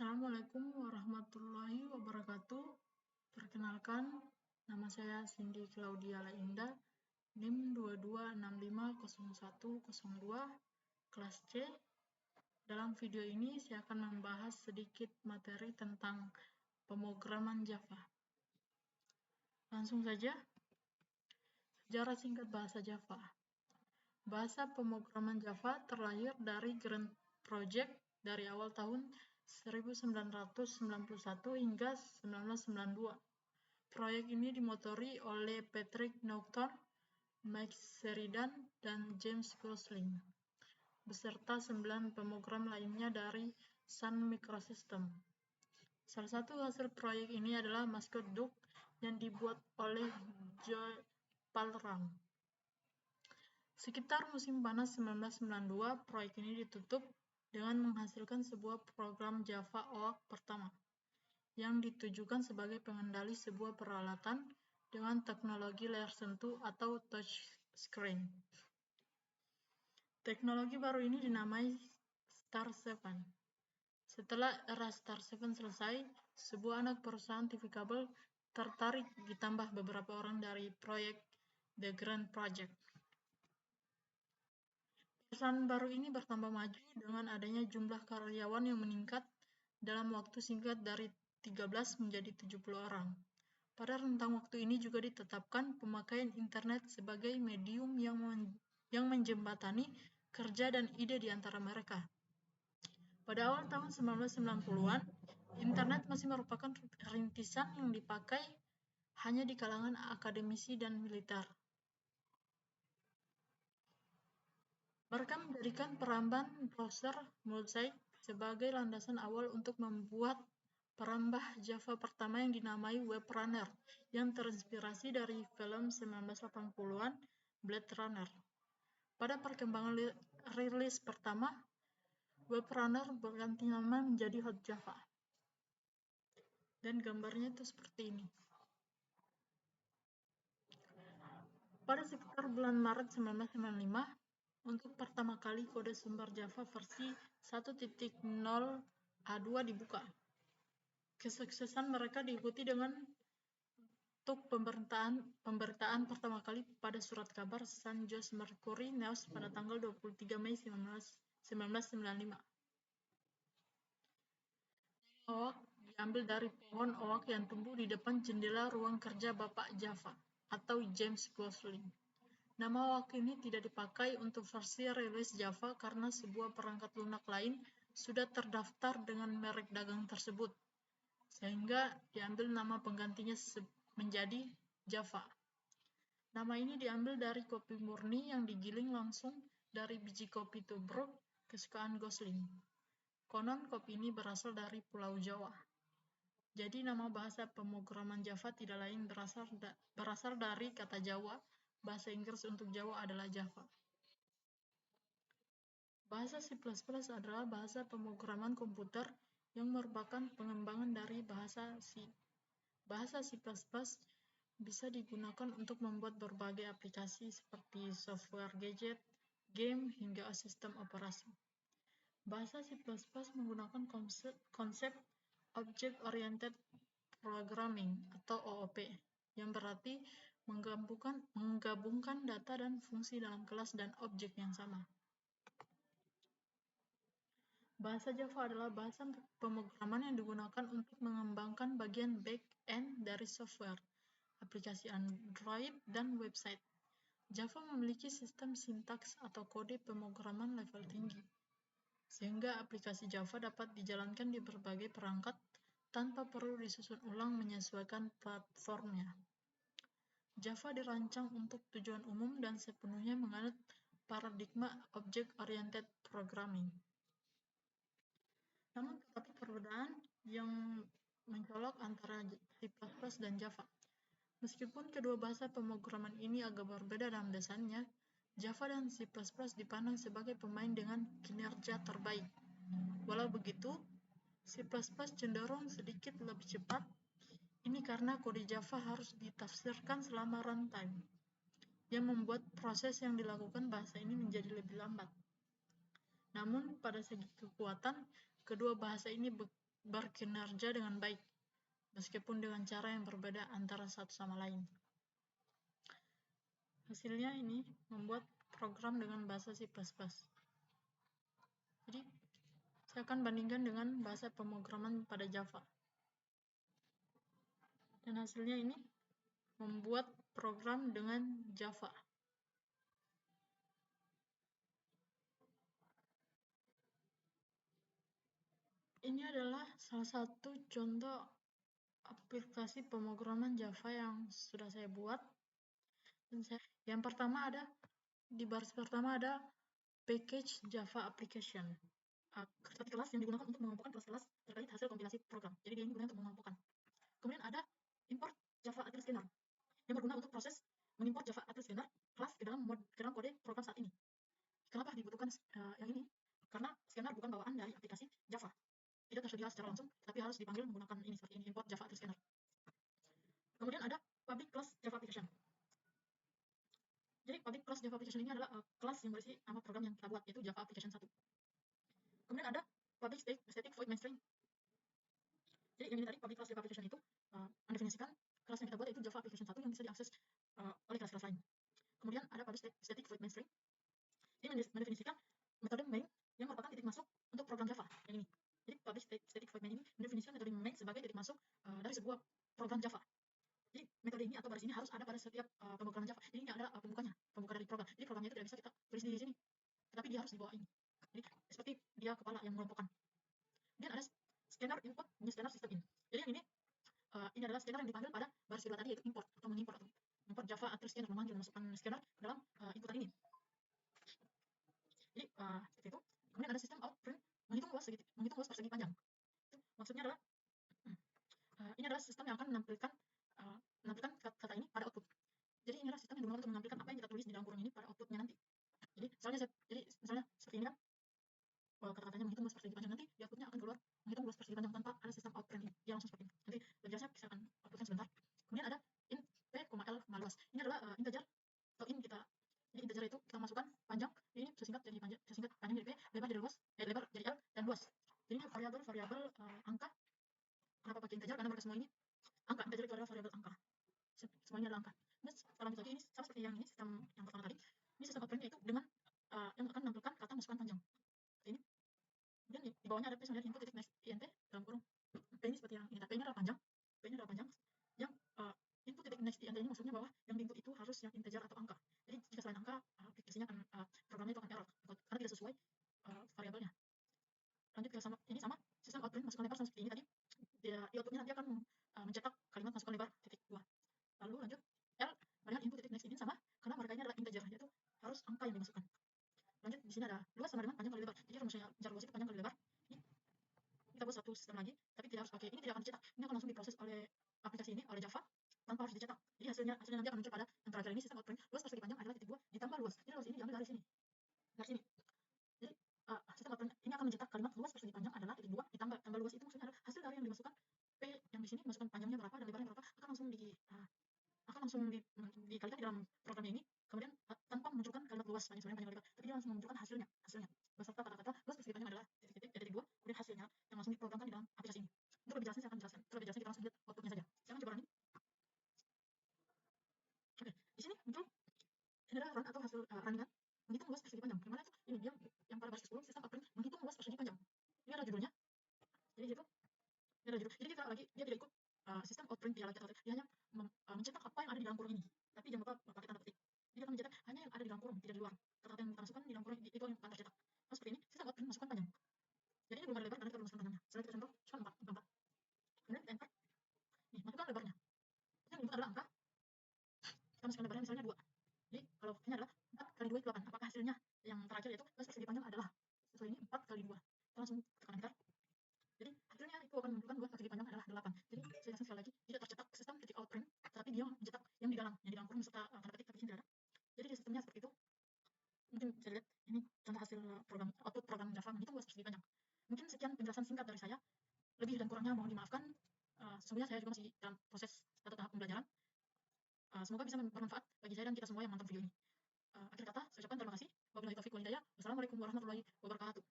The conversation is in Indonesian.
Assalamualaikum warahmatullahi wabarakatuh. Perkenalkan, nama saya Cindy Claudia Lainda, NIM 22650102, kelas C. Dalam video ini saya akan membahas sedikit materi tentang pemrograman Java. Langsung saja, sejarah singkat bahasa Java. Bahasa pemrograman Java terlahir dari Grand Project dari awal tahun 1991 hingga 1992. Proyek ini dimotori oleh Patrick Naughton, Mike Sheridan, dan James Gosling, beserta 9 pemrogram lainnya dari Sun Microsystems. Salah satu hasil proyek ini adalah maskot Duck yang dibuat oleh Joe Palrang. Sekitar musim panas 1992, proyek ini ditutup dengan menghasilkan sebuah program Java OAK pertama, yang ditujukan sebagai pengendali sebuah peralatan dengan teknologi layar sentuh atau touchscreen. Teknologi baru ini dinamai Star7. Setelah era Star7 selesai, sebuah anak perusahaan TV kabel tertarik ditambah beberapa orang dari proyek The Grand Project. Perusahaan baru ini bertambah maju dengan adanya jumlah karyawan yang meningkat dalam waktu singkat dari 13 menjadi 70 orang. Pada rentang waktu ini juga ditetapkan pemakaian internet sebagai medium yang menjembatani kerja dan ide di antara mereka. Pada awal tahun 1990-an, internet masih merupakan rintisan yang dipakai hanya di kalangan akademisi dan militer. Mereka menjadikan peramban browser Mosaic sebagai landasan awal untuk membuat perambah Java pertama yang dinamai Web Runner, yang terinspirasi dari film 1980-an Blade Runner. Pada perkembangan rilis pertama, Web Runner berganti nama menjadi Hot Java. Dan gambarnya itu seperti ini. Pada sekitar bulan Maret 1995, untuk pertama kali kode sumber Java versi 1.0A2 dibuka. Kesuksesan mereka diikuti dengan untuk pemberitaan pertama kali pada surat kabar San Jose Mercury News pada tanggal 23 Mei 1995. OAK diambil dari pohon OAK yang tumbuh di depan jendela ruang kerja Bapak Java, atau James Gosling. Nama OAK ini tidak dipakai untuk versi rilis Java karena sebuah perangkat lunak lain sudah terdaftar dengan merek dagang tersebut, sehingga diambil nama penggantinya menjadi Java. Nama ini diambil dari kopi murni yang digiling langsung dari biji kopi tubruk kesukaan Gosling. Konon kopi ini berasal dari Pulau Jawa. Jadi nama bahasa pemrograman Java tidak lain berasal dari kata Jawa. Bahasa Inggris untuk Jawa adalah Java. Bahasa C++ adalah bahasa pemrograman komputer yang merupakan pengembangan dari bahasa C. Bahasa C++ bisa digunakan untuk membuat berbagai aplikasi seperti software gadget, game, hingga sistem operasi. Bahasa C++ menggunakan konsep Object Oriented Programming atau OOP, yang berarti menggabungkan data dan fungsi dalam kelas dan objek yang sama. Bahasa Java adalah bahasa pemrograman yang digunakan untuk mengembangkan bagian back-end dari software, aplikasi Android, dan website. Java memiliki sistem sintaks atau kode pemrograman level tinggi, sehingga aplikasi Java dapat dijalankan di berbagai perangkat tanpa perlu disusun ulang menyesuaikan platformnya. Java dirancang untuk tujuan umum dan sepenuhnya menganut paradigma Object-Oriented Programming. Namun terdapat perbedaan yang mencolok antara C++ dan Java. Meskipun kedua bahasa pemrograman ini agak berbeda dalam desainnya, Java dan C++ dipandang sebagai pemain dengan kinerja terbaik. Walau begitu, C++ cenderung sedikit lebih cepat. Ini karena kode Java harus ditafsirkan selama runtime, yang membuat proses yang dilakukan bahasa ini menjadi lebih lambat. Namun, pada segi kekuatan, kedua bahasa ini berkinerja dengan baik, meskipun dengan cara yang berbeda antara satu sama lain. Hasilnya ini membuat program dengan bahasa C++. Jadi, saya akan bandingkan dengan bahasa pemrograman pada Java. Dan hasilnya ini membuat program dengan Java. Ini adalah salah satu contoh aplikasi pemrograman Java yang sudah saya buat. Yang pertama ada, di baris pertama ada package Java application. Seperti kelas yang digunakan untuk mengumpulkan kelas-kelas terkait hasil kompilasi program. Jadi dia ini digunakan untuk mengumpulkan. Kemudian ada import Java Atlas Scanner yang berguna untuk proses mengimport Java Atlas Scanner kelas ke dalam kode program saat ini. Kenapa dibutuhkan yang ini? Karena scanner bukan bawaan dari aplikasi Java. Tidak tersedia secara langsung, tapi harus dipanggil menggunakan ini seperti ini, import Java Atlas Scanner. Kemudian ada public class Java application. Jadi public class Java application ini adalah kelas yang berisi nama program yang kita buat, yaitu Java application 1. Kemudian ada public static void main string. Jadi yang ini tadi public class Java application itu mendefinisikan kelas yang kita buat yaitu Java application 1 yang bisa diakses oleh kelas-kelas lain. Kemudian ada public static void main string. Ini mendefinisikan metode main yang merupakan titik masuk untuk program Java yang ini. Jadi public static void main ini mendefinisikan metode main sebagai titik masuk dari sebuah program Java. Jadi metode ini atau baris ini harus ada pada setiap pemrograman Java. Jadi ini adalah pembukanya, pembuka dari program. Jadi programnya itu tidak bisa kita tulis di sini, tetapi dia harus di bawah ini. Jadi seperti dia kepala yang mengelompokkan. Kemudian ada scanner input, ini scanner system in. Jadi yang ini adalah scanner yang dipanggil pada baris kedua tadi, yaitu import atau mengimport atau import Java atau scanner, memasukkan scanner ke dalam inputan ini. Jadi seperti itu. Kemudian ada sistem out print, menghitung luas persegi panjang. Itu maksudnya adalah ini adalah sistem yang akan menampilkan kata ini pada output. Jadi ini adalah sistem yang digunakan untuk menampilkan apa yang kita tulis di dalam kurung ini pada outputnya nanti. Jadi misalnya seperti ini kan, kata-katanya menghitung luas persegi panjang, nanti di outputnya akan keluar menghitung luas persegi panjang tanpa ada sistem out print ini. Dia langsung seperti ini. Nanti penjelasannya saya akan outputkan sebentar. Kemudian ada int p, l, luas. Ini adalah integer atau int kita. Jadi integer itu kita masukkan panjang, ini bisa singkat panjang jadi p, lebar jadi luas, lebar jadi l, dan luas. Jadi ini variabel angka. Kenapa pakai integer? Karena mereka semua ini angka. Integer itu adalah variabel angka. Semuanya adalah angka. Nah, kalau lanjut lagi, ini sama seperti yang ini, sistem yang pertama tadi. Ini sistem outprint yaitu dengan yang akan menampilkan kata masukan panjang. Seperti ini. Kemudian di bawahnya ada p sama input titik next int dalam kurung. P ini seperti yang ini. P ini adalah panjang. P ini adalah panjang. Yang input titik next int ini maksudnya bahwa yang diinput itu harus yang integer atau angka. Jadi jika selain angka, aplikasinya akan programnya itu akan error karena tidak sesuai variabelnya. Lanjut ke ini sama sistem outprint masukan lebar sama seperti ini tadi. Di outputnya nanti akan mencetak kalimat masukan lebar titik 2. Lalu lanjut L dengan input titik next ini sama karena mereka ini adalah integer, yaitu harus angka yang dimasukkan. Lanjut di sini ada luas sama dengan panjang kali lebar. Jadi rumusnya mencari luas itu panjang kali lebar. Ini kita buat satu sistem lagi, tapi tidak harus pakai ini, tidak akan dicetak. Ini akan langsung diproses oleh aplikasi ini, oleh Java, tanpa harus dicetak. Jadi hasilnya nanti akan muncul pada yang terakhir ini, sistem outprint luas persegi panjang adalah titik 2 ditambah luas. Jadi luas ini diambil dari sini. Dari sini. Jadi sistem outprint ini akan mencetak kalimat luas persegi panjang adalah titik 2 ditambah luas, itu maksudnya adalah hasil dari yang dimasukkan P yang di sini, masukkan panjangnya berapa dan lebarnya berapa, akan langsung dikalikan di dalam program ini, kemudian tanpa memunculkan kalimat luas panjang lebar, tapi dia langsung memunculkan hasilnya beserta kata-kata luas persegi panjang adalah titik 2, kemudian hasilnya yang langsung diprogramkan di dalam aplikasi ini. Untuk lebih jelasnya saya akan jelaskan. Untuk lebih jelasnya kita langsung lihat outputnya saja. Saya akan coba running. Oke, di sini muncul ini adalah run atau hasil runningan menghitung luas persegi panjang. Yang mana itu? Ini dia yang pada baris 10, sistem outprint menghitung luas persegi panjang. Ini ada judulnya. Jadi gitu. Ini ada judul. Jadi kita lagi dia tidak ikut sistem outprint dia hanya mencetak apa yang ada di dalam kurung ini. Tapi jangan lupa pakai tanda petik. Dia akan mencetak hanya yang ada di dalam kurung, tidak di luar. Kata-kata yang kita masukkan di dalam kurung itu yang akan tercetak. Nah, seperti ini, sistem outprint masukkan panjang. Jadi ini belum ada lebar karena kita belum masukkan panjangnya. Setelah kita contoh, cuma 4. Kemudian kita enter. Nih, masukkan lebarnya. Yang input adalah angka. Kita masukkan lebarnya misalnya 2. Jadi kalau ini adalah 4 kali 2 itu 8. Apakah hasilnya yang terakhir yaitu luas persegi panjang adalah sesuai ini 4 kali 2. Kita langsung tekan enter. Jadi hasilnya itu akan menunjukkan luas persegi panjang adalah 8. Jadi saya jelaskan sekali lagi, tidak tercetak sistem titik outprint, tapi dia mencetak yang di dalam kurung beserta tanda petik, tapi tidak ada. Jadi sistemnya seperti itu. Mungkin bisa lihat ini contoh hasil program output program Java menghitung luas persegi panjang. Mungkin sekian penjelasan singkat dari saya. Lebih dan kurangnya mohon dimaafkan. Sesungguhnya saya juga masih dalam proses atau tahap pembelajaran. Semoga bisa bermanfaat bagi saya dan kita semua yang menonton video ini. Akhir kata, saya ucapkan terima kasih. Wabillahi taufiq wal hidayah. Wassalamualaikum warahmatullahi wabarakatuh.